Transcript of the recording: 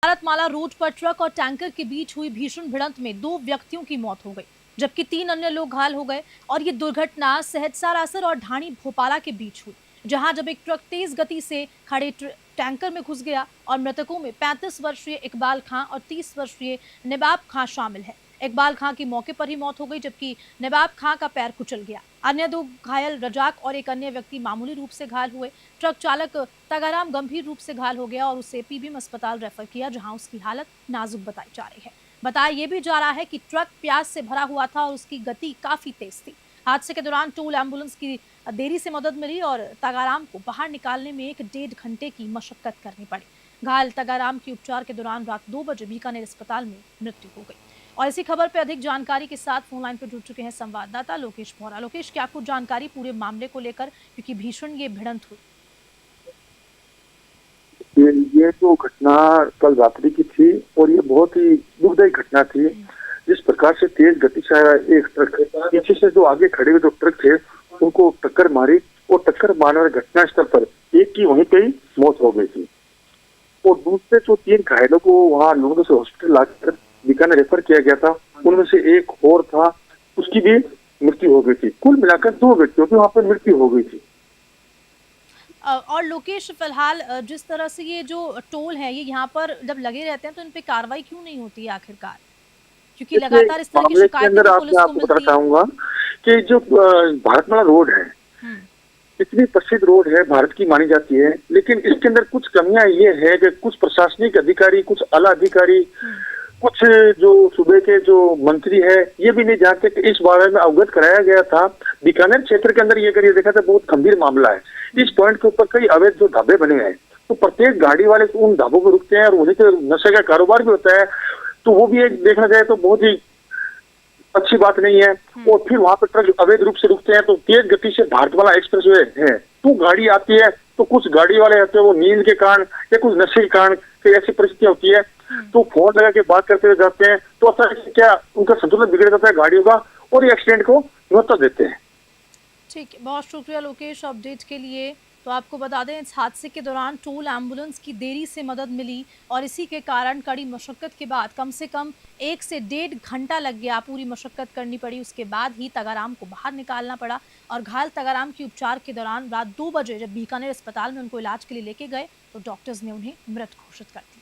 Bharatmala road पर truck और tanker के बीच हुई भीषण भिड़ंत में 2 व्यक्तियों की मौत हो गई, जबकि 3 अन्य लोग घायल हो गए। और ये दुर्घटना सहरसा रासर और ढाणी भोपाला के बीच हुई, जहां जब एक ट्रक तेज गति से खड़े टैंकर में घुस गया और मृतकों में 35 वर्षीय इकबाल खां और 30 वर्षीय नवाब खां शामिल है। इकबाल खां की मौके पर ही मौत हो गई, जबकि नवाब खां का पैर कुचल गया। अन्य 2 घायल रजाक और एक अन्य व्यक्ति मामूली रूप से घायल हुए। ट्रक चालक तगाराम गंभीर रूप से घायल हो गया और उसे पीबीएम अस्पताल रेफर किया, जहां उसकी हालत नाजुक बताई जा रही है। बताया यह भी जा रहा है कि ट्रक प्याज से भरा हुआ था और उसकी गति काफी तेज थी। हादसे के दौरान टोल एम्बुलेंस की देरी से मदद मिली और तगाराम को बाहर निकालने में 1-1.5 घंटे की मशक्कत करनी पड़ी। घायल तगाराम की उपचार के दौरान रात 2 बजे बीकानेर अस्पताल में मृत्यु हो गई। और इसी खबर पर अधिक जानकारी के साथ फोन लाइन पर जुड़ चुके हैं संवाददाता लोकेश बोरा। लोकेश, क्या कुछ जानकारी पूरे मामले को लेकर, क्योंकि भीषण ये भिड़ंत हुई? ये जो घटना कल रात्रि की थी और ये बहुत ही दुखदायी घटना थी। जिस प्रकार से तेज गति से आया एक ट्रक पीछे से जो आगे खड़े हुए जो ट्रक थे उनको टक्कर मारी और टक्कर मारने वाले घटना स्थल पर एक की वहीं पे ही मौत हो गई थी और दूसरे जो 3 घायलों को वहां लोगों से हॉस्पिटल लाकर बीकानेर रेफर किया गया था, उनमें से एक और था, उसकी भी मृत्यु हो गई थी। कुल मिलाकर 2 व्यक्तियों की वहां पर मृत्यु हो गई थी। और लोकेश, फिलहाल जिस तरह से ये जो टोल है ये यहाँ पर जब लगे रहते हैं तो इन पे कार्रवाई क्यों नहीं होती है आखिरकार? क्योंकि लगातार इस तरह की मामले के शिकायतें अंदर भी पुलिस को आपको बताना मिलती है। चाहूंगा कि जो भारतमाला रोड है, इतनी प्रसिद्ध रोड है, भारत की मानी जाती है, लेकिन इसके अंदर कुछ कमियां ये है कि कुछ प्रशासनिक अधिकारी, कुछ आला अधिकारी, कुछ जो सूबे के जो मंत्री है, ये भी नहीं जानते कि इस बारे में अवगत कराया गया था। बीकानेर क्षेत्र के अंदर ये अगर ये देखा तो बहुत गंभीर मामला है। इस पॉइंट के ऊपर कई अवैध जो ढाबे बने हैं, तो प्रत्येक गाड़ी वाले उन ढाबों पर रुकते हैं और वहीं पे नशे का कारोबार भी होता है, तो वो भी एक देखा जाए तो बहुत ही अच्छी बात नहीं है। और फिर वहां पर ट्रक अवैध रूप से रुकते हैं, तो तेज गति से भारतमाला एक्सप्रेस वे है, तो गाड़ी आती है, तो कुछ गाड़ी वाले होते हैं वो नींद के कारण या कुछ नशे के कारण फिर ऐसी परिस्थितियां होती है, तो फोन लगा के बात करते हुए जाते हैं, तो अचानक क्या उनका संतुलन बिगड़ जाता है गाड़ियों का और ये एक्सीडेंट को न्योता देते हैं। ठीक है, बहुत शुक्रिया लोकेश अपडेट के लिए। तो आपको बता दें, इस हादसे के दौरान टोल एम्बुलेंस की देरी से मदद मिली और इसी के कारण कड़ी मशक्कत के बाद कम से कम 1 से 1.5 घंटा लग गया। पूरी मशक्कत करनी पड़ी, उसके बाद ही तगाराम को बाहर निकालना पड़ा। और घायल तगाराम की उपचार के दौरान रात 2 बजे जब बीकानेर अस्पताल में उनको इलाज के लिए लेके गए तो डॉक्टर्स ने उन्हें मृत घोषित कर दिया।